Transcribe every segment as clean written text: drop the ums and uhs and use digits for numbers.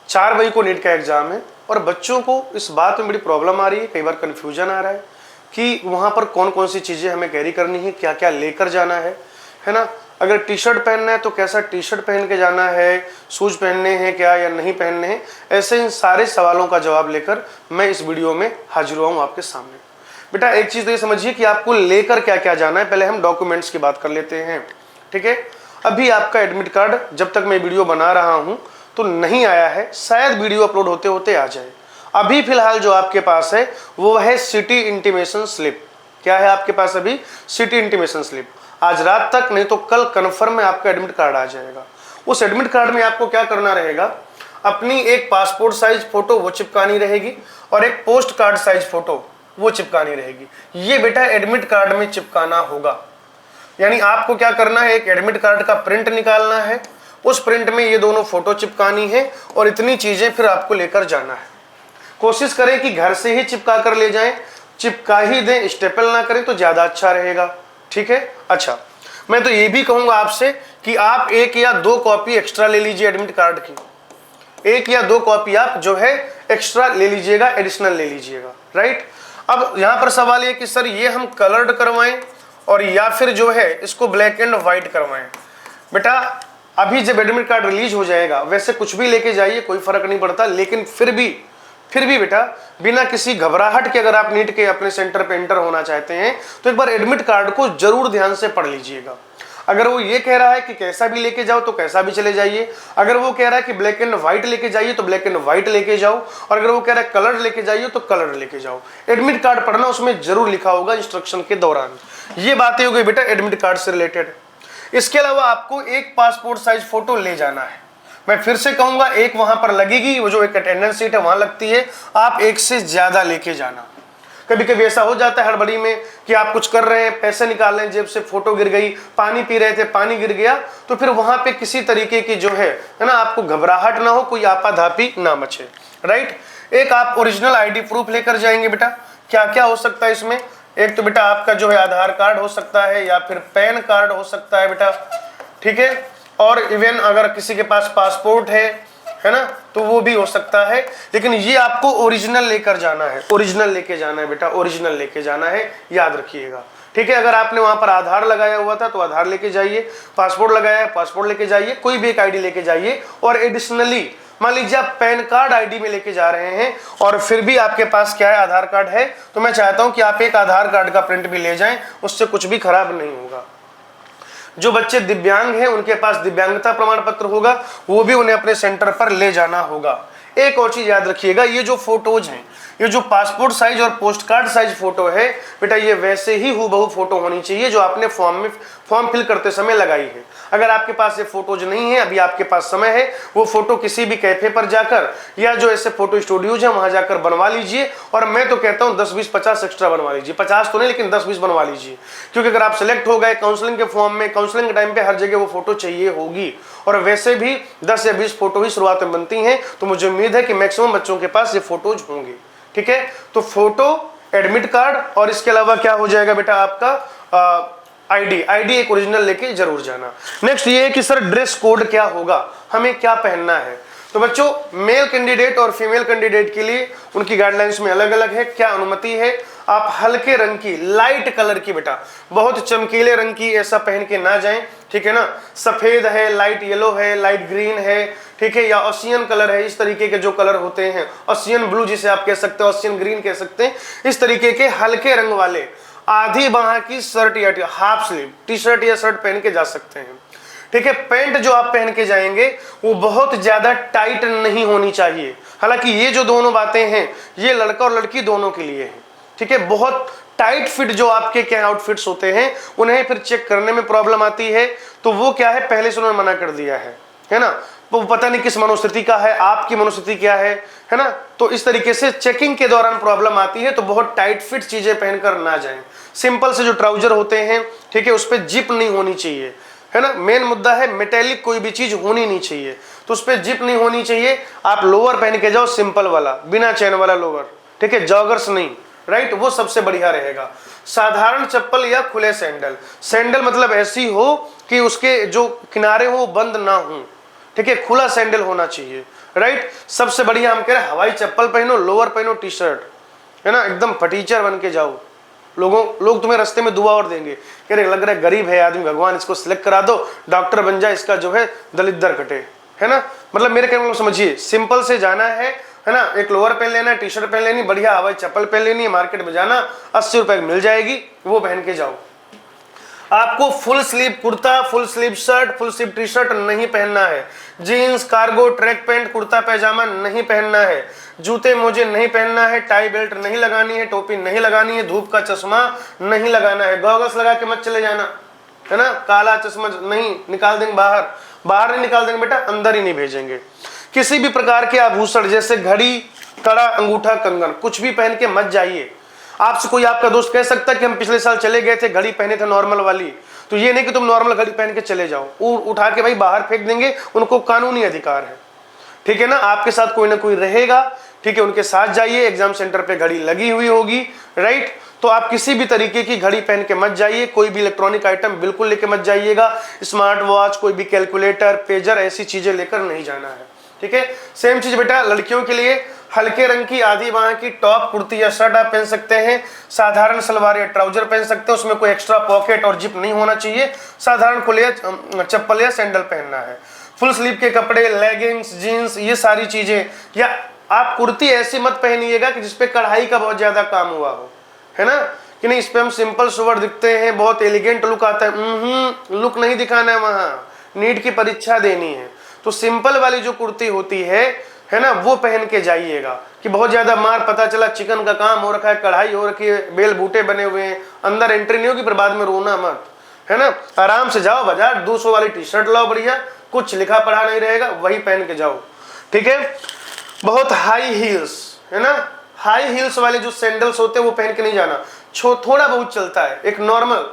4 मई को नीट का एग्ज़ाम है और बच्चों को इस बात में बड़ी प्रॉब्लम आ रही है, कई बार कन्फ्यूजन आ रहा है कि वहाँ पर कौन कौन सी चीज़ें हमें कैरी करनी है, क्या क्या लेकर जाना है ना। अगर टी शर्ट पहनना है तो कैसा टी शर्ट पहन के जाना है, शूज़ पहनने हैं क्या या नहीं पहनने हैं, ऐसे इन सारे सवालों का जवाब लेकर मैं इस वीडियो में हाजिर हुआ हूँ आपके सामने। बेटा एक चीज़ तो ये समझिए कि आपको लेकर क्या क्या जाना है। पहले हम डॉक्यूमेंट्स की बात कर लेते हैं, ठीक है। अभी आपका एडमिट कार्ड जब तक मैं वीडियो बना रहा हूँ तो नहीं आया है, शायद वीडियो अपलोड होते होते आ जाए। अभी फिलहाल जो आपके पास है वो है सिटी इंटीमेशन स्लिप। क्या है आपके पास अभी? City intimation slip. आज रात तक नहीं तो कल कन्फर्म में आपका एडमिट कार्ड आ जाएगा। उस एडमिट कार्ड में आपको क्या करना रहेगा, अपनी एक पासपोर्ट साइज फोटो वो चिपकानी रहेगी और एक पोस्ट कार्ड साइज फोटो वो चिपकानी रहेगी। ये बेटा एडमिट कार्ड में चिपकाना होगा। यानी आपको क्या करना है, एक एडमिट कार्ड का प्रिंट निकालना है, उस प्रिंट में ये दोनों फोटो चिपकानी है और इतनी चीजें फिर आपको लेकर जाना है। कोशिश करें कि घर से ही चिपका कर ले जाएं, चिपका ही दें, स्टेपल ना करें तो ज्यादा अच्छा रहेगा, ठीक है। अच्छा, मैं तो ये भी कहूंगा आपसे कि आप 1 या 2 कॉपी एक्स्ट्रा ले लीजिए एडमिट कार्ड की। 1 या 2 कॉपी आप जो है एक्स्ट्रा ले लीजिएगा, एडिशनल ले लीजिएगा, राइट। अब यहां पर सवाल ये कि सर ये हम कलर्ड करवाएं और या फिर जो है इसको ब्लैक एंड व्हाइट करवाएं। बेटा अभी जब एडमिट कार्ड रिलीज हो जाएगा, वैसे कुछ भी लेके जाइए, कोई फर्क नहीं पड़ता, लेकिन फिर भी बेटा बिना किसी घबराहट के अगर आप नीट के अपने सेंटर पे एंटर होना चाहते हैं तो एक बार एडमिट कार्ड को जरूर ध्यान से पढ़ लीजिएगा। अगर वो ये कह रहा है कि कैसा भी लेके जाओ तो कैसा भी चले जाइए, अगर वो कह रहा है कि ब्लैक एंड व्हाइट लेके जाइए तो ब्लैक एंड व्हाइट लेके जाओ, और अगर वो कह रहा है कलर लेके जाइए तो कलर लेके जाओ। एडमिट कार्ड पढ़ना, उसमें जरूर लिखा होगा इंस्ट्रक्शन के दौरान। ये बातें हो गई बेटा एडमिट कार्ड से रिलेटेड। इसके अलावा आपको एक पासपोर्ट साइज फोटो ले जाना है। मैं फिर से कहूंगा, एक वहां पर लगेगी, वो जो एक अटेंडेंस सीट है वहां लगती है, आप एक से ज्यादा लेके जाना। कभी कभी ऐसा हो जाता है हड़बड़ी में कि आप कुछ कर रहे हैं, पैसे निकाल रहे हैं जेब से, फोटो गिर गई, पानी पी रहे थे पानी गिर गया, तो फिर वहां पे किसी तरीके की जो है ना आपको घबराहट ना हो, कोई आपाधापी ना मचे, राइट। एक आप ओरिजिनल आईडी प्रूफ लेकर जाएंगे। बेटा क्या क्या हो सकता है इसमें? एक तो बेटा आपका जो है आधार कार्ड हो सकता है या फिर पैन कार्ड हो सकता है बेटा, ठीक है। और इवन अगर किसी के पास पासपोर्ट है ना, तो वो भी हो सकता है, लेकिन ये आपको ओरिजिनल लेकर जाना है, ओरिजिनल लेके जाना है बेटा, ओरिजिनल लेके जाना है, याद रखिएगा, ठीक है। अगर आपने वहां पर आधार लगाया हुआ था तो आधार लेके जाइए, पासपोर्ट लगाया है पासपोर्ट लेके जाइए, कोई भी एक आईडी लेके जाइए। और एडिशनली मान लीजिए आप पैन कार्ड आईडी में लेके जा रहे हैं और फिर भी आपके पास क्या है, आधार कार्ड है, तो मैं चाहता हूं कि आप एक आधार कार्ड का प्रिंट भी ले जाएं, उससे कुछ भी खराब नहीं होगा। जो बच्चे दिव्यांग हैं उनके पास दिव्यांगता प्रमाण पत्र होगा, वो भी उन्हें अपने सेंटर पर ले जाना होगा। एक और चीज याद रखिएगा, ये जो फोटोज हैं, ये जो पासपोर्ट साइज और पोस्ट कार्ड साइज फोटो है बेटा, ये वैसे ही हूबहू फोटो होनी चाहिए जो आपने फॉर्म फिल करते समय लगाई है। अगर आपके पास ये फोटोज नहीं है, अभी आपके पास समय है, वो फोटो किसी भी कैफे पर जाकर या जो ऐसे फोटो स्टूडियोज है वहां जाकर बनवा लीजिए। और मैं तो कहता हूं 10, 20, 50 एक्स्ट्रा बनवा लीजिए, 50 तो नहीं लेकिन 10, 20 बनवा लीजिए, क्योंकि अगर आप सिलेक्ट हो गए काउंसलिंग के फॉर्म में, काउंसलिंग के टाइम पे हर जगह वो फोटो चाहिए होगी, और वैसे भी 10 या 20 फोटो ही शुरुआत में बनती हैं, तो मुझे उम्मीद है कि मैक्सिमम बच्चों के पास ये फोटोज होंगे, ठीक है। तो फोटो, एडमिट कार्ड और इसके अलावा क्या हो जाएगा बेटा आपका आईडी एक ओरिजिनल लेके जरूर जाना। नेक्स्ट ये है कि सर ड्रेस कोड क्या होगा, हमें क्या पहनना है। तो बच्चों मेल कैंडिडेट और फीमेल कैंडिडेट के लिए उनकी गाइडलाइंस में अलग अलग है, क्या अनुमति है। आप हल्के रंग की, लाइट कलर की बेटा, बहुत चमकीले रंग की ऐसा पहन के ना जाएं, ठीक है ना। सफेद है, लाइट येलो है, लाइट ग्रीन है, ठीक है, या ऑसियन कलर है, इस तरीके के जो कलर होते हैं, ऑसियन ब्लू जिसे आप कह सकते हो, ऑसियन ग्रीन कह सकते हैं, इस तरीके के हल्के रंग वाले आधी बाह की शर्ट या हाफ स्लीव टी शर्ट या शर्ट पहन के जा सकते हैं, ठीक है। पैंट जो आप पहन के जाएंगे वो बहुत ज्यादा टाइट नहीं होनी चाहिए। हालांकि ये जो दोनों बातें हैं ये लड़का और लड़की दोनों के लिए है, ठीक है। बहुत टाइट फिट जो आपके क्या आउटफिट्स होते हैं उन्हें फिर चेक करने में प्रॉब्लम आती है, तो वो क्या है पहले से उन्होंने मना कर दिया है ना। वो पता नहीं किस मनोस्थिति का है, आपकी मनोस्थिति क्या है ना। तो इस तरीके से चेकिंग के दौरान प्रॉब्लम आती है, तो बहुत टाइट फिट चीजें पहनकर ना जाएं। सिंपल से जो ट्राउजर होते हैं, ठीक है, उस पर जिप नहीं होनी चाहिए, है ना। मेन मुद्दा है मेटेलिक कोई भी चीज होनी नहीं चाहिए, तो उस पर जिप नहीं होनी चाहिए। आप लोअर पहन के जाओ सिंपल वाला, बिना चैन वाला लोअर, ठीक है, जॉगर्स नहीं, राइट, वो सबसे बढ़िया रहेगा। साधारण चप्पल या खुले सैंडल, सैंडल मतलब ऐसी हो कि उसके जो किनारे हो बंद ना हो, ठीक है, खुला सैंडल होना चाहिए, राइट। सबसे बढ़िया हम कह रहे हैं हवाई चप्पल पहनो, लोअर पहनो, टी शर्ट, है ना, एकदम फटीचर बन के जाओ। लोग तुम्हें रास्ते में दुआ और देंगे, कह रहे लग रहा है गरीब है आदमी, भगवान इसको सिलेक्ट करा दो, डॉक्टर बन जाए, इसका जो है दलिद्दर कटे, है ना। मतलब मेरे कहने को समझिए, सिंपल से जाना है ना, एक लोअर पहन लेना, टी शर्ट पहन लेनी, बढ़िया हवाई चप्पल पहन लेनी है, मार्केट में जाना, 80 रुपए मिल जाएगी, वो पहन के जाओ। आपको full sleeve kurta, full sleeve shirt, full sleeve T shirt नहीं पहनना है। Jeans, cargo, track pant, kurta pyjama नहीं पहनना है। जूते मोजे नहीं पहनना है। टाई बेल्ट नहीं लगानी है। टोपी नहीं लगानी है। धूप का चश्मा नहीं लगाना है। गॉगल्स लगा के मत चले जाना, है ना। काला चश्मा नहीं, निकाल देंगे बाहर, बाहर नहीं निकाल देंगे बेटा, अंदर ही नहीं भेजेंगे। किसी भी प्रकार के आभूषण जैसे घड़ी, कड़ा, अंगूठा, कंगन कुछ भी पहन के मत जाइए। आपसे कोई आपका दोस्त कह सकता है कि हम पिछले साल चले गए थे, घड़ी पहने थे नॉर्मल वाली, तो ये नहीं कि तुम नॉर्मल घड़ी पहन के चले जाओ, उठा के भाई बाहर फेंक देंगे, उनको कानूनी अधिकार है, ठीक है ना। आपके साथ कोई ना कोई रहेगा, ठीक है, उनके साथ जाइए। एग्जाम सेंटर पे घड़ी लगी हुई होगी, राइट। तो आप किसी भी तरीके की घड़ी पहन के मत जाइए। कोई भी इलेक्ट्रॉनिक आइटम बिल्कुल लेके मत जाइएगा। स्मार्ट वॉच, कोई भी कैलकुलेटर, पेजर, ऐसी चीजें लेकर नहीं जाना है, ठीक है। सेम चीज बेटा लड़कियों के लिए, हल्के रंग की आधी बाह की टॉप, कुर्ती या शर्ट आप पहन सकते हैं। साधारण सलवार या ट्राउजर पहन सकते हैं, उसमें कोई एक्स्ट्रा पॉकेट और जिप नहीं होना चाहिए। साधारण खुले चप्पल या सैंडल पहनना है। फुल स्लीव के कपड़े, लेगिंग्स, जीन्स, ये सारी चीजें, या आप कुर्ती ऐसी मत पहनिएगा कि जिसपे कढ़ाई का बहुत ज्यादा काम हुआ हो, है ना, कि नहीं इस पे हम सिंपल सोवर दिखते हैं, बहुत एलिगेंट लुक आता है। लुक नहीं दिखाना है, वहाँ नीट की परीक्षा देनी है। तो सिंपल वाली जो कुर्ती होती है ना, वो पहन के जाइएगा। कि बहुत ज्यादा मार पता चला चिकन का काम हो रखा है, कढ़ाई हो रखी है, बेल बूटे बने हुए हैं, अंदर एंट्री नहीं होगी, फिर बाद में रोना मत, है ना। आराम से जाओ बाजार, 200 वाली टी शर्ट लाओ बढ़िया, कुछ लिखा पढ़ा नहीं रहेगा, वही पहन के जाओ, ठीक है। बहुत हाई हील्स, है ना, हाई हील्स वाले जो सैंडल्स होते हैं वो पहन के नहीं जाना। थोड़ा बहुत चलता है, एक नॉर्मल,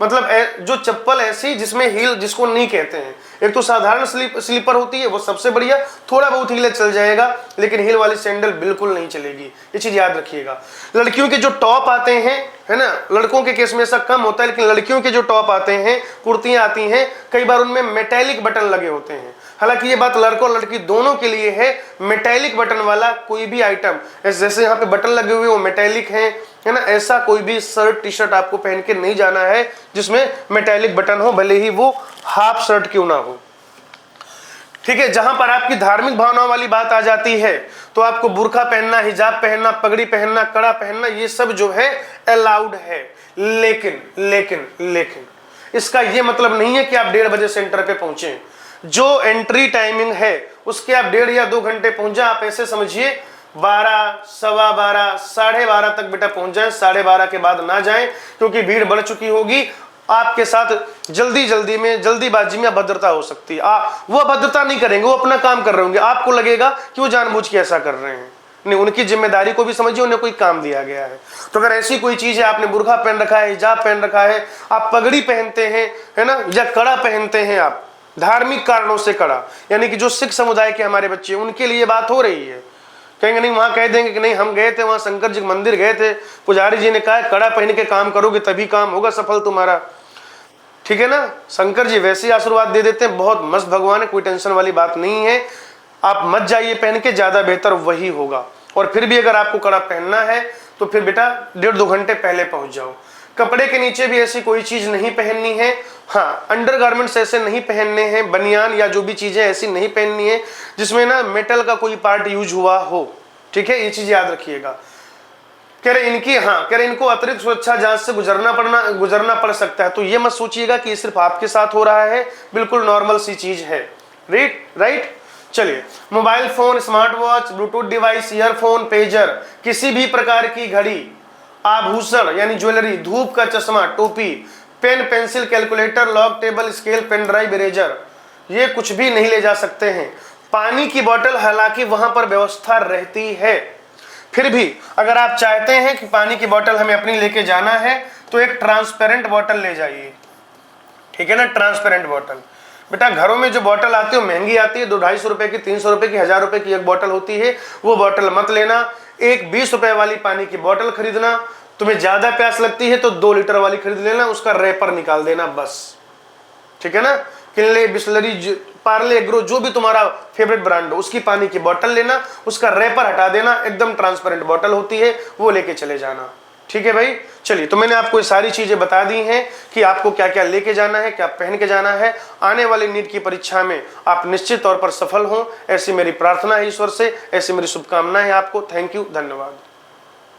मतलब जो चप्पल ऐसी जिसमें हील जिसको नहीं कहते हैं। एक तो साधारण स्लीपर होती है, वो सबसे बढ़िया, थोड़ा बहुत हील चल जाएगा, लेकिन हील वाली सैंडल बिल्कुल नहीं चलेगी, ये चीज याद रखिएगा। लड़कियों के जो टॉप आते हैं, है ना, लड़कों के केस में ऐसा कम होता है, लेकिन लड़कियों के जो टॉप आते हैं, कुर्तियां आती हैं, कई बार उनमें मेटेलिक बटन लगे होते हैं। हालांकि ये बात लड़कों और लड़की दोनों के लिए है। मेटेलिक बटन वाला कोई भी आइटम, जैसे यहाँ पे बटन लगे हुए वो मेटेलिक है ना, ऐसा कोई भी शर्ट टी शर्ट आपको पहन के नहीं जाना है जिसमें मेटेलिक बटन हो, भले ही वो हाफ शर्ट क्यों ना हो, ठीक है। जहां पर आपकी धार्मिक भावनाओं वाली बात आ जाती है, तो आपको बुर्का पहनना, हिजाब पहनना, पगड़ी पहनना, कड़ा पहनना, ये सब जो है अलाउड है। लेकिन लेकिन लेकिन इसका ये मतलब नहीं है कि आप 1:30 बजे सेंटर पे पहुंचे। जो एंट्री टाइमिंग है उसके आप 1.5 या 2 घंटे पहुंच जाए। आप ऐसे समझिए 12, 12:15, 12:30 तक बेटा पहुंच जाए। 12:30 के बाद ना जाएं, क्योंकि भीड़ बढ़ चुकी होगी। आपके साथ जल्दीबाजी में अभद्रता हो सकती है। वो अभद्रता नहीं करेंगे, वो अपना काम कर रहे होंगे, आपको लगेगा कि वो जानबूझ के ऐसा कर रहे हैं। नहीं, उनकी जिम्मेदारी को भी समझिए, उन्हें कोई काम दिया गया है। तो अगर ऐसी कोई चीज है, आपने बुर्का पहन रखा है, हिजाब पहन रखा है, आप पगड़ी पहनते हैं, है ना, या कड़ा पहनते हैं, आप धार्मिक कारणों से कड़ा, यानी कि जो सिख समुदाय के हमारे बच्चे, उनके लिए बात हो रही है। कहेंगे नहीं, वहां कह देंगे कि नहीं हम गए थे, वहां शंकर जी मंदिर गए थे, पुजारी जी ने कहा कड़ा पहन के काम करोगे तभी काम होगा सफल तुम्हारा, ठीक है ना। शंकर जी वैसे ही आशीर्वाद दे देते हैं, बहुत मस्त भगवान है, कोई टेंशन वाली बात नहीं है। आप मत जाइए पहन के, ज्यादा बेहतर वही होगा। और फिर भी अगर आपको कड़ा पहनना है तो फिर बेटा 1.5-2 घंटे पहले पहुंच जाओ। कपड़े के नीचे भी ऐसी कोई चीज नहीं पहननी है। हाँ, अंडरगारमेंट्स ऐसे नहीं पहनने हैं, बनियान या जो भी चीजें ऐसी नहीं पहननी है जिसमें ना मेटल का कोई पार्ट यूज हुआ हो, ठीक है, ये चीज याद रखिएगा। कह रहे इनको अतिरिक्त सुरक्षा जांच से गुजरना पड़ सकता है। तो ये मत सोचिएगा कि सिर्फ आपके साथ हो रहा है, बिल्कुल नॉर्मल सी चीज है, राइट। चलिए, mobile phone, smart watch, Bluetooth device, earphone, pager, किसी भी प्रकार की घड़ी, आभूषण यानी ज्वेलरी, धूप का चश्मा, टोपी, pen, pencil, calculator, log table, scale, pen drive, eraser, ये कुछ भी नहीं ले जा सकते हैं। पानी की बोतल, हालांकि वहां पर व्यवस्था रहती है, फिर भी अगर आप चाहते हैं कि पानी की बोतल हमें अपनी लेके जाना है तो एक ट्रांसपेरेंट बोतल ले जाइए, ठीक है ना। ट्रांसपेरेंट बोतल, बेटा घरों में जो बोतल आती है वो महंगी आती है, 200-250 रुपए की, 300 रुपए की, 1000 रुपए की एक बोतल होती है, वो बोतल मत लेना। एक 20 रुपए वाली पानी की बोतल खरीदना। तुम्हें ज्यादा प्यास लगती है तो 2 लीटर वाली खरीद लेना, उसका रैपर निकाल देना बस, ठीक है ना। किनले, बिस्लरी, पार्ले एग्रो जो भी तुम्हारा फेवरेट ब्रांड हो उसकी पानी की बोतल लेना, उसका रैपर हटा देना, एकदम ट्रांसपेरेंट बोतल होती है वो लेके चले जाना। ठीक है भाई, चलिए तो मैंने आपको ये सारी चीजें बता दी हैं कि आपको क्या क्या लेके जाना है, क्या पहन के जाना है। आने वाली नीट की परीक्षा में आप निश्चित तौर पर सफल हों, ऐसी मेरी प्रार्थना है ईश्वर से, ऐसी मेरी शुभकामनाएं है आपको। थैंक यू, धन्यवाद।